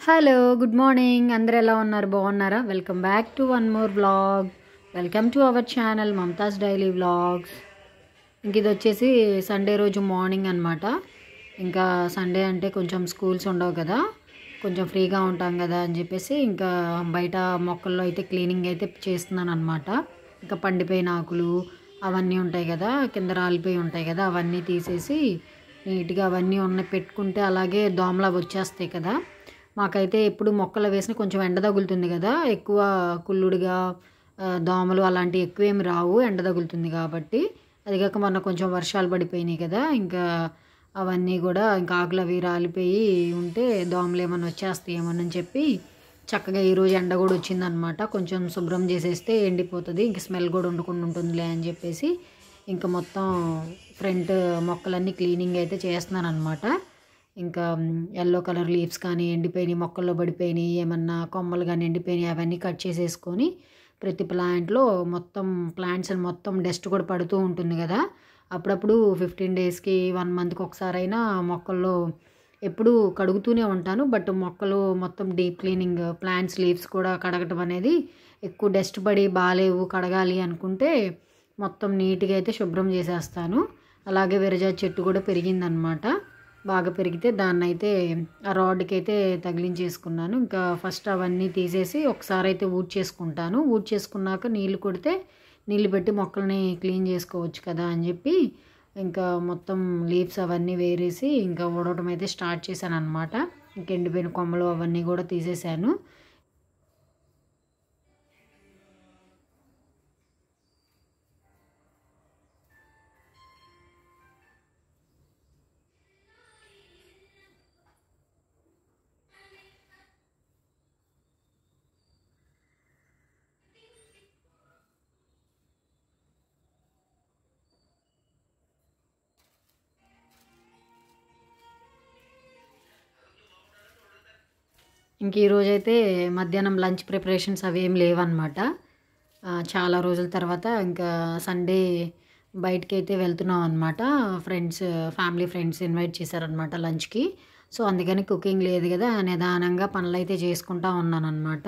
Hello good morning అందరూ ఎలా ఉన్నారు బాగున్నారా welcome back to one more vlog welcome to our channel Mamata's daily vlogs ఇంక ఇది వచ్చేసి సండే రోజు మార్నింగ్ అనమాట. ఇంకా సండే అంటే కొంచెం స్కూల్స్ ఉండవు కదా, కొంచెం ఫ్రీగా ఉంటాం కదా అని చెప్పేసి ఇంకా బయట మొక్కల్లో అయితే క్లీనింగ్ అయితే చేస్తున్నాను అనమాట. ఇంకా పండిపోయిన ఆకులు అవన్నీ ఉంటాయి కదా, కింద రాలిపోయి ఉంటాయి కదా, అవన్నీ తీసేసి నీట్గా అవన్నీ పెట్టుకుంటే అలాగే దోమలా వచ్చేస్తాయి కదా. మాకైతే ఎప్పుడు మొక్కలు వేసిన కొంచెం ఎండ తగులుతుంది కదా, ఎక్కువ కుళ్ళుడిగా దోమలు అలాంటివి ఎక్కువ ఏమి రావు, ఎండ తగులుతుంది కాబట్టి. అది కాక మొన్న కొంచెం వర్షాలు పడిపోయినాయి కదా, ఇంకా అవన్నీ కూడా ఇంకా ఆకులు అవి రాలిపోయి ఉంటే దోమలు ఏమన్నా వచ్చేస్తాయి ఏమని చెప్పి చక్కగా ఈరోజు ఎండ కూడా వచ్చిందనమాట. కొంచెం శుభ్రం చేసేస్తే ఎండిపోతుంది, ఇంక స్మెల్ కూడా ఉండకుండా ఉంటుందిలే అని చెప్పేసి ఇంకా మొత్తం ఫ్రంట్ మొక్కలన్నీ క్లీనింగ్ అయితే చేస్తున్నాను అనమాట. ఇంకా ఎల్లో కలర్ లీవ్స్ కానీ ఎండిపోయినాయి, మొక్కల్లో పడిపోయినాయి, ఏమన్నా కొమ్మలు కానీ ఎండిపోయినాయి అవన్నీ కట్ చేసేసుకొని ప్రతి ప్లాంట్లో మొత్తం ప్లాంట్స్ అని మొత్తం డస్ట్ కూడా పడుతూ ఉంటుంది కదా. అప్పుడప్పుడు 15 డేస్కి 1 మంత్కి ఒకసారైనా మొక్కల్లో ఎప్పుడు కడుగుతూనే ఉంటాను. బట్ మొక్కలు మొత్తం డీప్ క్లీనింగ్, ప్లాంట్స్ లీవ్స్ కూడా కడగటం అనేది ఎక్కువ డస్ట్ పడి బాగాలేవు కడగాలి అనుకుంటే మొత్తం నీట్గా అయితే శుభ్రం చేసేస్తాను. అలాగే విరజాజి చెట్టు కూడా పెరిగిందనమాట. బాగా పెరిగితే దాన్ని అయితే ఆ రాడ్కి అయితే తగిలించేసుకున్నాను. ఇంకా ఫస్ట్ అవన్నీ తీసేసి ఒకసారి అయితే ఊడ్చేసుకుంటాను. ఊడ్చేసుకున్నాక నీళ్ళు కొడితే నీళ్ళు పెట్టి మొక్కల్ని క్లీన్ చేసుకోవచ్చు కదా అని చెప్పి ఇంకా మొత్తం లీవ్స్ అవన్నీ వేరేసి ఇంకా ఊడవటం అయితే స్టార్ట్ చేశాను అనమాట. ఇంక ఎండిపోయిన కొమ్మలు అవన్నీ కూడా తీసేసాను. ఇంక ఈరోజైతే మధ్యాహ్నం లంచ్ ప్రిపరేషన్స్ అవి ఏం లేవన్నమాట. చాలా రోజుల తర్వాత ఇంకా సండే బయటికి అయితే వెళ్తున్నాం అనమాట. ఫ్యామిలీ ఫ్రెండ్స్ ఇన్వైట్ చేశారనమాట లంచ్కి. సో అందుకని కుకింగ్ లేదు కదా, నిదానంగా పనులు అయితే చేసుకుంటా ఉన్నాను అనమాట.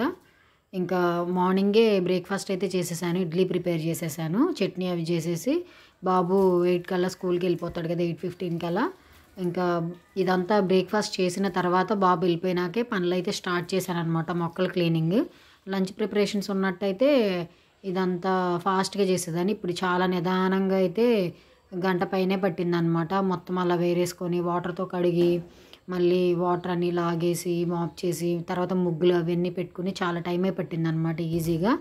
ఇంకా మార్నింగే బ్రేక్ఫాస్ట్ అయితే చేసేసాను, ఇడ్లీ ప్రిపేర్ చేసేసాను, చట్నీ అవి చేసేసి బాబు 8 కల్లా స్కూల్కి వెళ్ళిపోతాడు కదా, 8:15 కల్లా. ఇంకా ఇదంతా బ్రేక్ఫాస్ట్ చేసిన తర్వాత బాబు వెళ్ళిపోయినాకే పనులు అయితే స్టార్ట్ చేశాను అనమాట. మొక్కల క్లీనింగ్, లంచ్ ప్రిపరేషన్స్ ఉన్నట్టయితే ఇదంతా ఫాస్ట్గా చేసేదాన్ని. ఇప్పుడు చాలా నిదానంగా అయితే గంట పైనే పట్టిందనమాట. మొత్తం అలా వేరేసుకొని వాటర్తో కడిగి మళ్ళీ వాటర్ అన్నీ లాగేసి మాప్ చేసి తర్వాత ముగ్గులు అవన్నీ పెట్టుకుని చాలా టైమే పట్టిందనమాట ఈజీగా.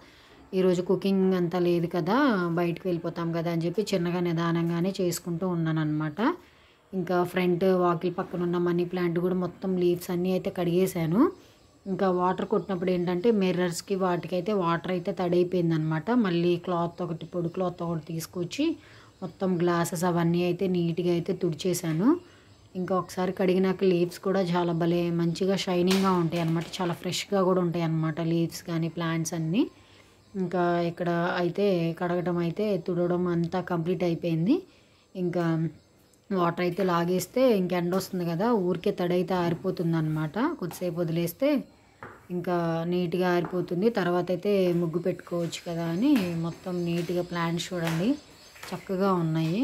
ఈరోజు కుకింగ్ అంతా లేదు కదా, బయటకు వెళ్ళిపోతాం కదా అని చెప్పి చిన్నగా నిదానంగానే చేసుకుంటూ ఉన్నాను అనమాట. ఇంకా ఫ్రంట్ వాకిల్ పక్కన ఉన్న మనీ ప్లాంట్ కూడా మొత్తం లీవ్స్ అన్నీ అయితే కడిగేశాను. ఇంకా వాటర్ కొట్టినప్పుడు ఏంటంటే మిర్రర్స్కి వాటికైతే వాటర్ అయితే తడైపోయిందనమాట. మళ్ళీ పొడి క్లాత్ ఒకటి తీసుకొచ్చి మొత్తం గ్లాసెస్ అవన్నీ అయితే నీట్గా అయితే తుడిచేశాను. ఇంకా ఒకసారి కడిగినాక లీవ్స్ కూడా చాలా భలే మంచిగా షైనింగ్గా ఉంటాయి అన్నమాట, చాలా ఫ్రెష్గా కూడా ఉంటాయి అన్నమాట లీవ్స్ కానీ ప్లాంట్స్ అన్నీ. ఇంకా ఇక్కడ అయితే కడగడం అయితే తుడవడం అంతా కంప్లీట్ అయిపోయింది. ఇంకా వాటర్ అయితే లాగేస్తే ఇంక ఎండ వస్తుంది కదా, ఊరికే తడైతే ఆరిపోతుంది అనమాట. కొద్దిసేపు వదిలేస్తే ఇంకా నీట్గా ఆరిపోతుంది. తర్వాత అయితే ముగ్గు పెట్టుకోవచ్చు కదా అని మొత్తం నీట్గా ప్లాంట్స్ చూడండి చక్కగా ఉన్నాయి.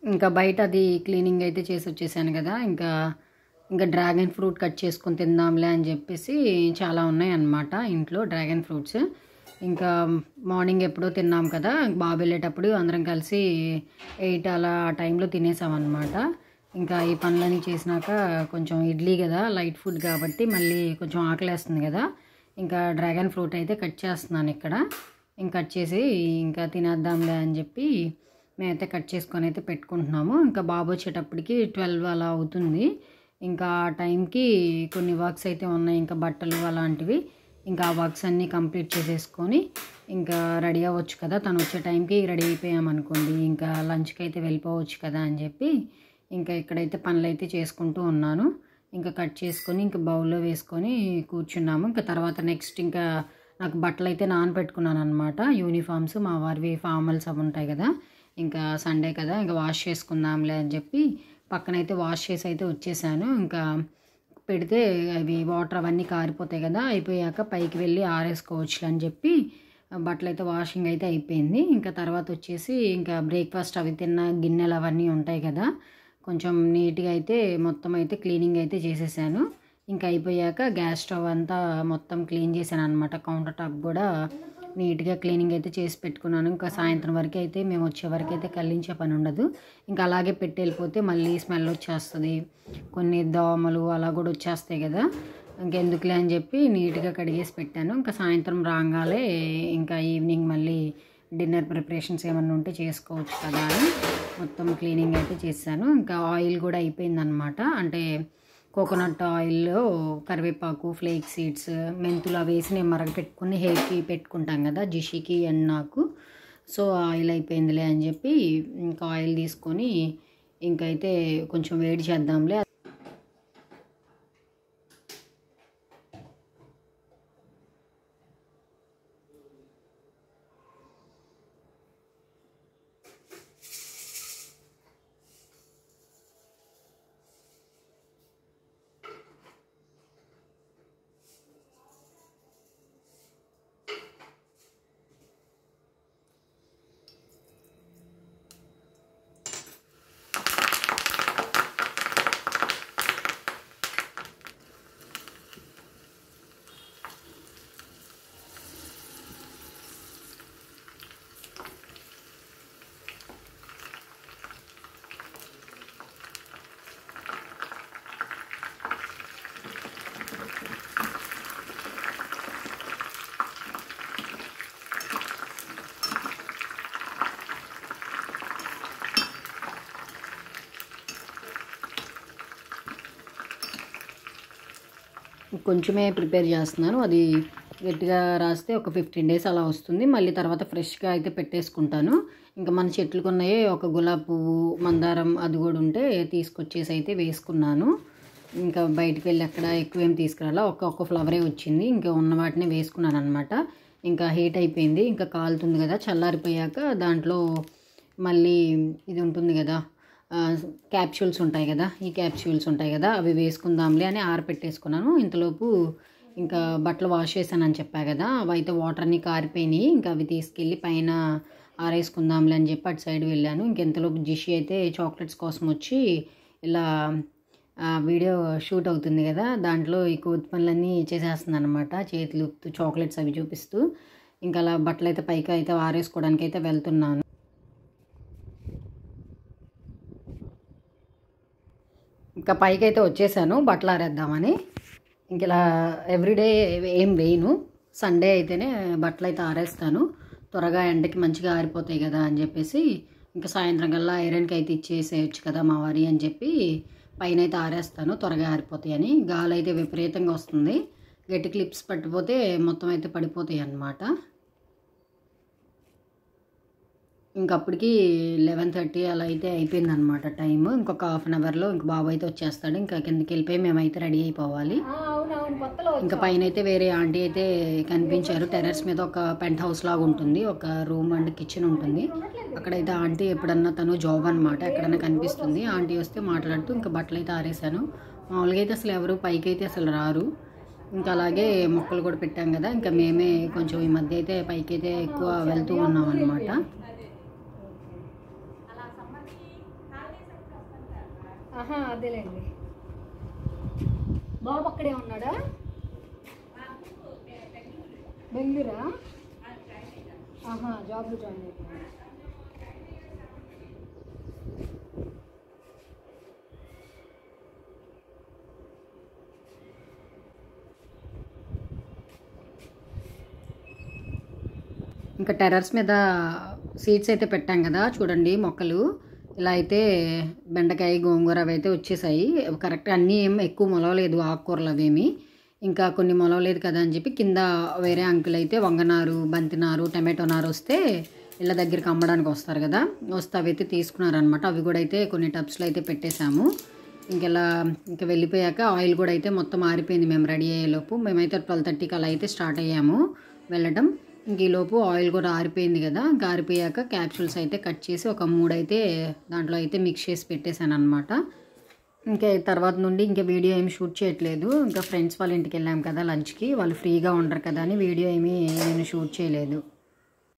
ఇంకా బయట అది క్లీనింగ్ అయితే చేసి వచ్చేసాను కదా, ఇంకా డ్రాగన్ ఫ్రూట్ కట్ చేసుకొని తిందాంలే అని చెప్పేసి చాలా ఉన్నాయి అన్నమాట ఇంట్లో డ్రాగన్ ఫ్రూట్స్. ఇంకా మార్నింగ్ ఎప్పుడో తిన్నాం కదా, బాబు వెళ్ళేటప్పుడు అందరం కలిసి 8 అలా ఆ టైంలో తినేసామన్నమాట. ఇంకా ఈ పనులన్నీ చేసినాక కొంచెం ఇడ్లీ కదా, లైట్ ఫుడ్ కాబట్టి మళ్ళీ కొంచెం ఆకలేస్తుంది కదా, ఇంకా డ్రాగన్ ఫ్రూట్ అయితే కట్ చేస్తున్నాను ఇక్కడ. ఇంకా కట్ చేసి ఇంకా తినేద్దాంలే అని చెప్పి మేమైతే కట్ చేసుకొని అయితే పెట్టుకుంటున్నాము. ఇంకా బాబు వచ్చేటప్పటికి 12 అలా అవుతుంది. ఇంకా ఆ టైంకి కొన్ని వర్క్స్ అయితే ఉన్నాయి, ఇంకా బట్టలు అలాంటివి. ఇంకా ఆ వర్క్స్ అన్నీ కంప్లీట్ చేసేసుకొని ఇంకా రెడీ అవ్వచ్చు కదా, తను వచ్చే టైంకి రెడీ అయిపోయామనుకోండి ఇంకా లంచ్కి అయితే వెళ్ళిపోవచ్చు కదా అని చెప్పి ఇంకా ఇక్కడైతే పనులు అయితే చేసుకుంటూ ఉన్నాను. ఇంకా కట్ చేసుకొని ఇంకా బౌల్లో వేసుకొని కూర్చున్నాము. ఇంకా తర్వాత నెక్స్ట్ ఇంకా నాకు బట్టలు అయితే నానబెట్టుకున్నాను అనమాట. యూనిఫామ్స్ మా వారివి ఫార్మల్స్ అవి ఉంటాయి కదా, ఇంకా సండే కదా ఇంకా వాష్ చేసుకుందాంలే అని చెప్పి పక్కనైతే వాష్ చేసి అయితే వచ్చేసాను. ఇంకా పెడితే అవి వాటర్ అవన్నీ కారిపోతాయి కదా, అయిపోయాక పైకి వెళ్ళి ఆరేసుకోవచ్చు అని చెప్పి బట్టలు అయితే వాషింగ్ అయితే అయిపోయింది. ఇంకా తర్వాత వచ్చేసి ఇంకా బ్రేక్ఫాస్ట్ అవి తిన్న గిన్నెలు అవన్నీ ఉంటాయి కదా, కొంచెం నీట్గా అయితే మొత్తం అయితే క్లీనింగ్ అయితే చేసేసాను. ఇంకా అయిపోయాక గ్యాస్ స్టవ్ అంతా మొత్తం క్లీన్ చేశాను అనమాట. కౌంటర్ టాప్ కూడా నీట్గా క్లీనింగ్ అయితే చేసి పెట్టుకున్నాను. ఇంకా సాయంత్రం వరకు అయితే మేము వచ్చే వరకు అయితే కల్లించే పని ఉండదు. ఇంకా అలాగే పెట్టి వెళ్ళిపోతే మళ్ళీ స్మెల్ వచ్చేస్తుంది, కొన్ని దోమలు అలా కూడా వచ్చేస్తాయి కదా, ఇంకెందుకులే అని చెప్పి నీట్గా కడిగేసి పెట్టాను. ఇంకా సాయంత్రం రాగాలే ఇంకా ఈవినింగ్ మళ్ళీ డిన్నర్ ప్రిపరేషన్స్ ఏమన్నా ఉంటే చేసుకోవచ్చు కదా అని మొత్తం క్లీనింగ్ అయితే చేశాను. ఇంకా ఆయిల్ కూడా అయిపోయిందనమాట. అంటే కోకోనట్ ఆయిల్లో కరివేపాకు, ఫ్లేక్ సీడ్స్, మెంతులు అవి వేసి నేను మరగపెట్టుకుని హెయిర్కి పెట్టుకుంటాం కదా జిషికి అండ్ నాకు. సో ఆయిల్ అయిపోయిందిలే అని చెప్పి ఇంకా ఆయిల్ తీసుకొని ఇంకైతే కొంచెం వేడి చేద్దాంలే. కొంచెమే ప్రిపేర్ చేస్తున్నాను, అది గట్టిగా రాస్తే ఒక 15 days అలా వస్తుంది. మళ్ళీ తర్వాత ఫ్రెష్గా అయితే పెట్టేసుకుంటాను. ఇంకా మన చెట్లకు ఉన్నాయే ఒక గులాబీ పువ్వు, మందారం అది కూడా ఉంటే తీసుకొచ్చేసి అయితే వేసుకున్నాను. ఇంకా బయటికి వెళ్ళి అక్కడ ఎక్కువ ఏం తీసుకురాలా, ఒక్క ఫ్లవరే వచ్చింది. ఇంకా ఉన్న వాటిని వేసుకున్నాను అనమాట. ఇంకా హీట్ అయిపోయింది, ఇంకా కాలుతుంది కదా, చల్లారిపోయాక దాంట్లో మళ్ళీ ఇది ఉంటుంది కదా క్యాప్సూల్స్ ఉంటాయి కదా, ఈ క్యాప్సూల్స్ ఉంటాయి కదా అవి వేసుకుందాంలే అని ఆరపెట్టేసుకున్నాను. ఇంతలోపు ఇంకా బట్టలు వాష్ చేశానని చెప్పా కదా, అవి అయితే వాటర్ అన్నీ కారిపోయినాయి. ఇంకా అవి తీసుకెళ్ళి పైన ఆరేసుకుందాంలే అని చెప్పి అటు సైడ్ వెళ్ళాను. ఇంకెంతలోపు జిషి అయితే చాక్లెట్స్ కోసం వచ్చి ఇలా వీడియో షూట్ అవుతుంది కదా, దాంట్లో ఈ కోతి పనులన్నీ చేసేస్తుంది అనమాట, చేతులు ఊపుతూ చాక్లెట్స్ అవి చూపిస్తూ. ఇంకా అలా బట్టలు అయితే పైకి అయితే ఆరేసుకోవడానికి అయితే వెళ్తున్నాను. ఇంకా పైకి అయితే వచ్చేసాను బట్టలు ఆరేద్దామని. ఇంక ఇలా ఎవ్రీడే ఏం వేయను, సండే అయితేనే బట్టలు అయితే ఆరేస్తాను, త్వరగా ఎండకి మంచిగా ఆరిపోతాయి కదా అని చెప్పేసి. ఇంకా సాయంత్రం కల్లా ఐరన్కి అయితే ఇచ్చేసేయచ్చు కదా మా వారి అని చెప్పి పైన అయితే ఆరేస్తాను, త్వరగా ఆరిపోతాయి అని. గాలి అయితే విపరీతంగా వస్తుంది, గట్టి క్లిప్స్ పట్టిపోతే మొత్తం అయితే పడిపోతాయి అన్నమాట. ఇంకప్పటికి 11:30 అలా అయితే అయిపోయిందనమాట టైము. ఇంకొక హాఫ్ అన్ అవర్లో ఇంక బాబు అయితే వచ్చేస్తాడు. ఇంకా కిందకి వెళ్ళిపోయి మేమైతే రెడీ అయిపోవాలి. ఇంకా పైన అయితే వేరే ఆంటీ అయితే కనిపించారు. టెర్రస్ మీద ఒక పెంట్ హౌస్ లాగా ఉంటుంది, ఒక రూమ్ అండ్ కిచెన్ ఉంటుంది. అక్కడైతే ఆంటీ ఎప్పుడన్నా తను జాబ్ అనమాట, ఎక్కడన్నా కనిపిస్తుంది. ఆంటీ వస్తే మాట్లాడుతూ ఇంకా బట్టలు అయితే ఆరేసాను. మామూలుగా అయితే అసలు ఎవరు పైకి అయితే అసలు రారు. ఇంకా అలాగే మొక్కలు కూడా పెట్టాం కదా, ఇంకా మేమే కొంచెం ఈ మధ్య అయితే పైకి అయితే ఎక్కువ వెళ్తూ ఉన్నాం అనమాట. అదేలేండి, బాబు అక్కడే ఉన్నాడా? బెంగళూరా? జాబ్లో జాయిన్ అయిపోయాడు. ఇంకా టెర్రస్ మీద సీడ్స్ అయితే పెట్టాం కదా, చూడండి మొక్కలు ఇలా అయితే బెండకాయ, గోంగూర అవి అయితే వచ్చేసాయి. కరెక్ట్ అన్నీ ఏం ఎక్కువ మొలవలేదు ఆకుకూరలు అవేమి. ఇంకా కొన్ని మొలవలేదు కదా అని చెప్పి కింద వేరే అంకుల్ అయితే వంగనారు, బంతినారు, టమాటో నారు వస్తే ఇళ్ళ దగ్గరికి అమ్మడానికి వస్తారు కదా, వస్తే అవి అయితే తీసుకున్నారనమాట. అవి కూడా అయితే కొన్ని టబ్స్లో అయితే పెట్టేశాము. ఇంకా వెళ్ళిపోయాక ఆయిల్ కూడా అయితే మొత్తం ఆరిపోయింది. మేము రెడీ అయ్యేలోపు మేమైతే 12:30కి అలా అయితే స్టార్ట్ అయ్యాము వెళ్ళడం. ఇంక ఈలోపు ఆయిల్ కూడా ఆరిపోయింది కదా. ఇంకా ఆరిపోయాక క్యాప్సూల్స్ అయితే కట్ చేసి ఒక 3 అయితే దాంట్లో అయితే మిక్స్ చేసి పెట్టేశాను అనమాట. ఇంకా తర్వాత నుండి ఇంకా వీడియో ఏమి షూట్ చేయట్లేదు. ఇంకా ఫ్రెండ్స్ వాళ్ళ ఇంటికి వెళ్ళాము కదా లంచ్కి, వాళ్ళు ఫ్రీగా ఉండరు కదా అని వీడియో ఏమీ నేను షూట్ చేయలేదు.